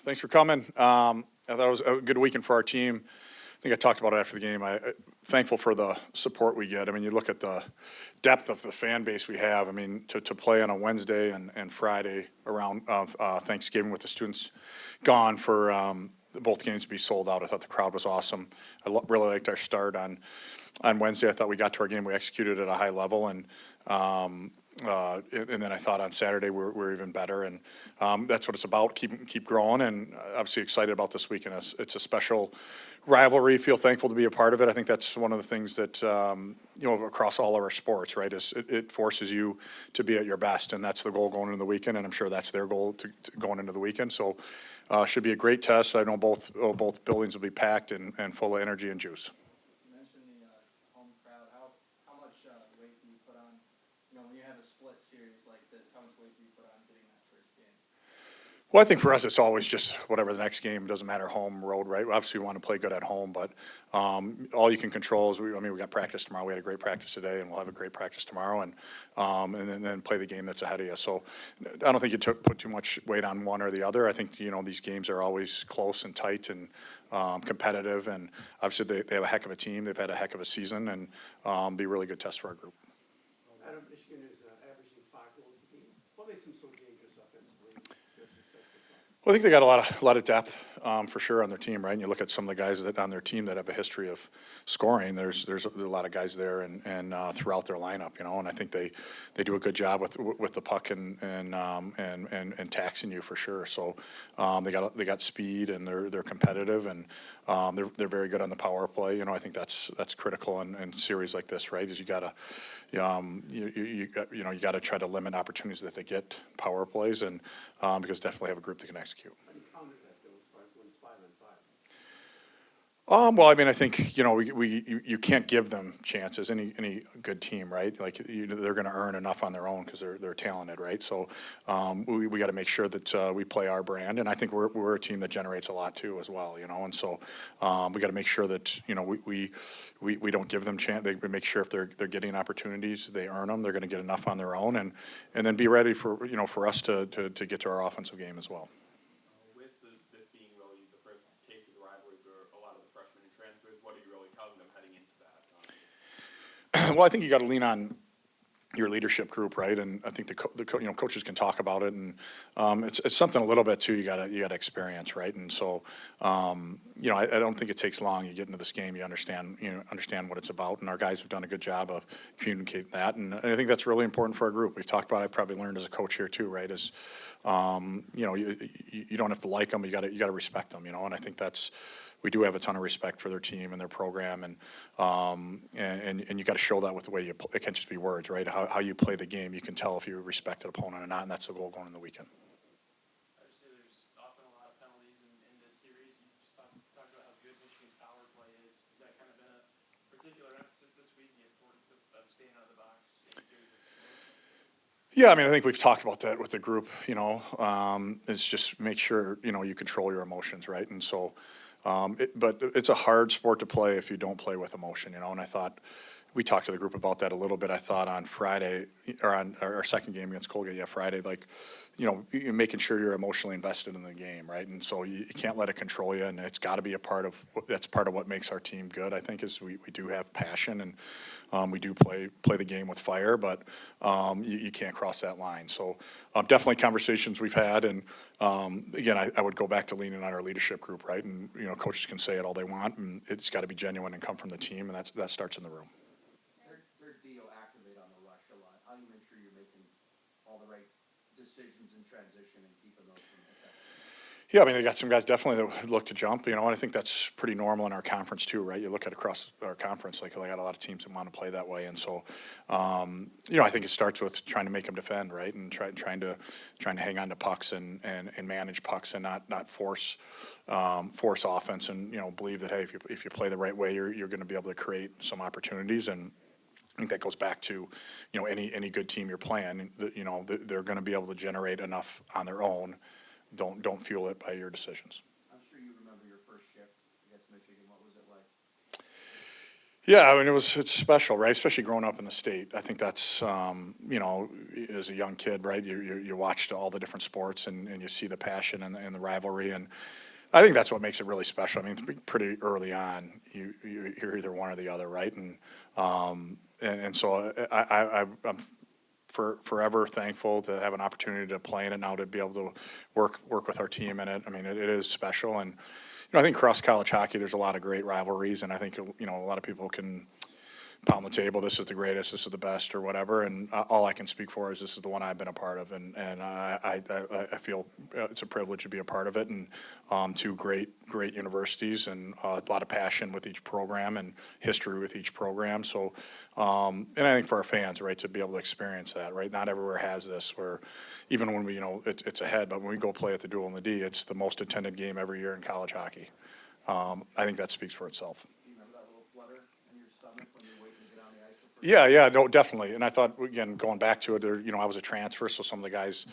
Thanks for coming. I thought it was a good weekend for our team. I think I talked about it after the game. I'm thankful for the support we get. I mean, you look at the depth of the fan base we have. I mean, to play on a Wednesday and Friday around Thanksgiving with the students gone for both games to be sold out. I thought the crowd was awesome. Really liked our start on Wednesday. I thought we got to our game. We executed at a high level, and then I thought on Saturday we're even better, and that's what it's about. Keep growing, and obviously excited about this weekend. It's a special rivalry. Feel thankful to be a part of it. I think that's one of the things that across all of our sports, right? Is it forces you to be at your best, and that's the goal going into the weekend. And I'm sure that's their goal to going into the weekend. So should be a great test. I know both buildings will be packed and full of energy and juice. Home crowd. How much weight do you put on? When you have a split series like this, how much weight do you put on getting that first game? Well, I think for us, it's always just whatever the next game. Doesn't matter home, road, right? Obviously, we want to play good at home, but all you can control is we got practice tomorrow. We had a great practice today, and we'll have a great practice tomorrow, and then play the game that's ahead of you. So I don't think you put too much weight on one or the other. I think these games are always close and tight and competitive, and obviously they have a heck of a team. They've had a heck of a season, and be a really good test for our group. Adam, Michigan is averaging 5 goals a game. What makes them so dangerous offensively? Their success so far? Well, I think they got a lot of depth for sure on their team, right? And you look at some of the guys that on their team that have a history of scoring. There's a lot of guys there and throughout their lineup, and I think they do a good job with the puck and taxing you for sure. So they got speed and they're competitive and they're very good on the power play. I think that's critical in series like this, right? Is you gotta you gotta try to limit opportunities that they get power plays and because definitely have a group that can execute. How do you counter that, though, as far as when it's 5-on-5? Well, I mean, I think you can't give them chances. Any good team, right? Like they're going to earn enough on their own because they're talented, right? So we got to make sure that we play our brand, and I think we're a team that generates a lot too as well, And so we got to make sure that we don't give them chance. They make sure if they're getting opportunities, they earn them. They're going to get enough on their own, and then be ready for for us to get to our offensive game as well. Well, I think you got to lean on your leadership group, right? And I think the coaches can talk about it, and it's something a little bit too. You got to experience, right? And so I don't think it takes long. You get into this game, you understand what it's about, and our guys have done a good job of communicating that, and I think that's really important for our group. We've talked about. I've probably learned as a coach here too, right? Is you don't have to like them, you got to respect them, and I think that's. We do have a ton of respect for their team and their program, and you got to show that with the way you play. It can't just be words, right? How you play the game, you can tell if you respect an opponent or not, and that's the goal going in the weekend. Obviously, there's often a lot of penalties in this series. You just talked about how good Michigan's power play is. Has that kind of been a particular emphasis this week, the importance of staying out of the box, staying serious? Yeah, I mean, I think we've talked about that with the group. It's just make sure you control your emotions, right? And so. But it's a hard sport to play if you don't play with emotion, and I thought we talked to the group about that a little bit. I thought on Friday or on our second game against Colgate, Friday, you're making sure you're emotionally invested in the game, right? And so you can't let it control you, and it's got to be that's part of what makes our team good, I think, is we do have passion and we do play the game with fire, but you can't cross that line. So definitely conversations we've had, and again, I would go back to leaning on our leadership group, right? And coaches can say it all they want, and it's got to be genuine and come from the team, and that starts in the room. Their DO activate on the rush a lot. How do you make sure you're making all the right decisions in transition and keeping those from affecting? Yeah, I mean, they got some guys definitely that look to jump, and I think that's pretty normal in our conference too, right? You look at across our conference, like they got a lot of teams that want to play that way, and so, I think it starts with trying to make them defend, right, and trying to hang on to pucks and manage pucks and not force offense, and believe that hey, if you play the right way, you're going to be able to create some opportunities. And I think that goes back to, any good team you're playing, they're going to be able to generate enough on their own. Don't fuel it by your decisions. I'm sure you remember your first shift against Michigan. What was it like? Yeah, I mean, it's special, right? Especially growing up in the state. I think that's, you know, as a young kid, right? You watched all the different sports and you see the passion and the rivalry. And I think that's what makes it really special. I mean, pretty early on, you're either one or the other, right? And so I'm forever thankful to have an opportunity to play in it now, to be able to work with our team in it. I mean, it is special. And, you know, I think across college hockey, there's a lot of great rivalries, and I think, you know, a lot of people can pound the table, this is the greatest, this is the best, or whatever. And all I can speak for is this is the one I've been a part of, and I feel it's a privilege to be a part of it. And two great universities, and a lot of passion with each program and history with each program. So, and I think for our fans, right, to be able to experience that, right, not everywhere has this. Where even when we, you know, it's ahead, but when we go play at the Duel in the D, it's the most attended game every year in college hockey. I think that speaks for itself. Do you remember that little flutter in your stomach when you're waiting to get on the ice for first? Yeah, no, definitely. And I thought, again, going back to it, you know, I was a transfer, so some of the guys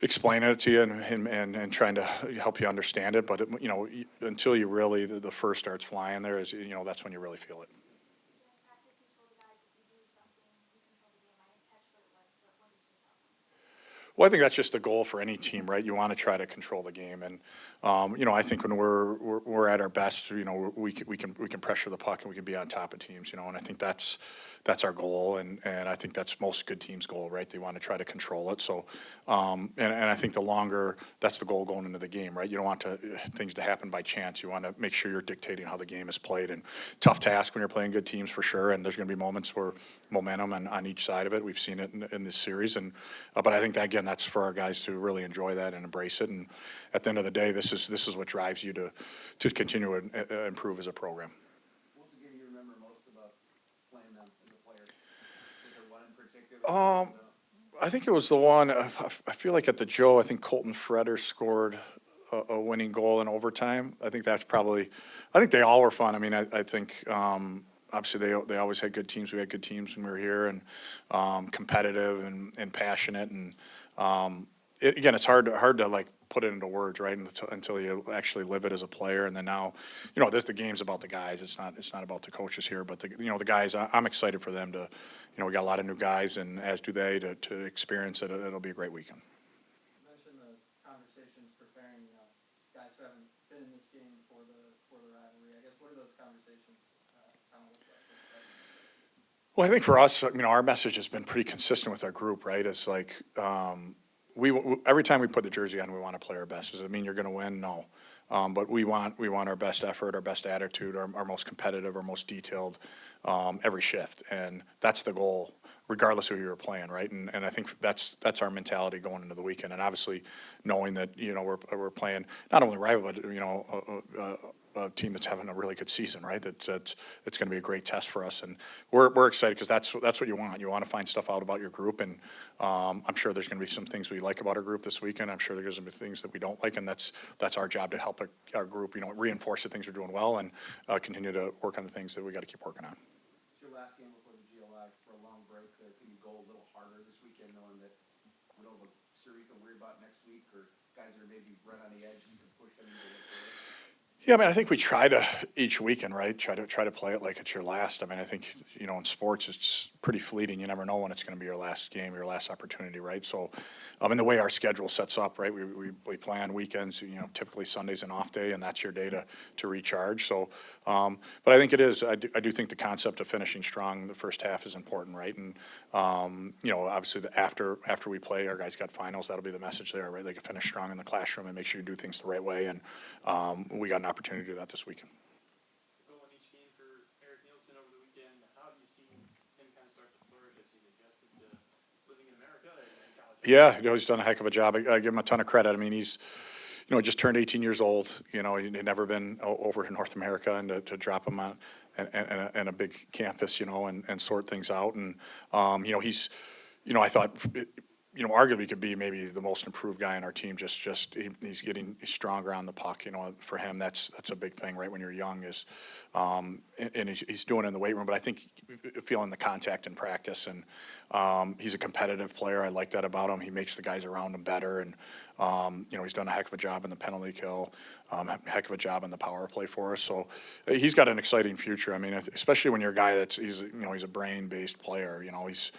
explaining it to you and trying to help you understand it. But, you know, until you really, the first starts flying there, is, you know, that's when you really feel it. During practice, you told the guys if you do something, you control the game. I didn't catch what it was, but what did you tell them? Well, I think that's just the goal for any team, right? You want to try to control the game, and you know, I think when we're at our best, you know, we can pressure the puck and we can be on top of teams, you know, and I think that's our goal, and I think that's most good teams' goal, right? They want to try to control it. So, and I think the longer that's the goal going into the game, right? You don't want things to happen by chance. You want to make sure you're dictating how the game is played, and tough task when you're playing good teams for sure. And there's going to be moments where momentum on each side of it. We've seen it in this series, and but I think that, again, that's for our guys to really enjoy that and embrace it. And at the end of the day, this is what drives you to continue to improve as a program. What was the game you remember most about playing them as a player? Was there one in particular? I think it was the one, I feel like at the Joe, I think Colton Freder scored a winning goal in overtime. I think they all were fun. I mean, I think, obviously they always had good teams. We had good teams when we were here, and competitive and passionate. And again, it's hard to like put it into words, right? Until you actually live it as a player. And then now, you know, the game's about the guys. It's not about the coaches here, but the guys. I'm excited for them to, you know, we got a lot of new guys, and as do they, to experience it. It'll be a great weekend. You mentioned the conversations preparing, guys who haven't been in this game for the rivalry. I guess, what are those conversations kind of look like? Well, I think for us, you know, our message has been pretty consistent with our group, right? It's like, we every time we put the jersey on, we want to play our best. Does it mean you're going to win? No. But we want our best effort, our best attitude, our most competitive, our most detailed, every shift. And that's the goal, regardless of who you're playing, right? And I think that's our mentality going into the weekend. And obviously knowing that, you know, we're playing not only rival, but, you know, a team that's having a really good season, right? It's going to be a great test for us, and we're excited because that's what you want. You want to find stuff out about your group, and I'm sure there's going to be some things we like about our group this weekend. I'm sure there's going to be things that we don't like, and that's our job, to help our group, you know, reinforce the things we're doing well, and continue to work on the things that we got to keep working on. It's your last game before the GLI for a long break there. Can you go a little harder this weekend, knowing that we don't have a series to worry about next week, or guys that are maybe right on the edge, you can push them into the play? Yeah, I mean, I think we try to each weekend, right? Try to play it like it's your last. I mean, I think, you know, in sports, it's pretty fleeting. You never know when it's going to be your last game, your last opportunity, right? So, and the way our schedule sets up, right? We play on weekends, you know, typically Sunday's an off day, and that's your day to recharge. So, but I think it is. I do think the concept of finishing strong the first half is important, right? And you know, obviously after we play, our guys got finals. That'll be the message there, right? They can finish strong in the classroom and make sure you do things the right way. And we got an opportunity to do that this weekend. Goal in each game for Eric Nielsen over the weekend. How have you seen him kind of start to flourish as he's adjusted to living in America and college? Yeah, you know, he's done a heck of a job. I give him a ton of credit. I mean, he's, you know, just turned 18 years old. You know, he'd never been over to North America, and to drop him on and a big campus, you know, and sort things out. And you know, he's, you know, I thought you know, arguably could be maybe the most improved guy on our team. He's getting stronger on the puck. You know, for him, that's a big thing, right? When you're young, is and he's doing it in the weight room. But I think feeling the contact in practice, and he's a competitive player. I like that about him. He makes the guys around him better, and you know, he's done a heck of a job in the penalty kill, heck of a job in the power play for us. So he's got an exciting future. I mean, especially when you're a guy he's a brain-based player. You know, he's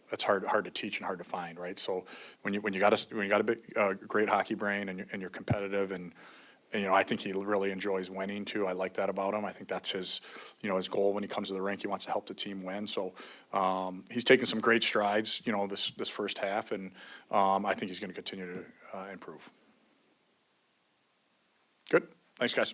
that's hard to teach and hard to find, right? So when you got a big, great hockey brain, and you're competitive, and you know, I think he really enjoys winning too. I like that about him. I think that's his goal when he comes to the rink. He wants to help the team win. So he's taken some great strides, you know, this first half, and I think he's going to continue to improve. Good. Thanks, guys.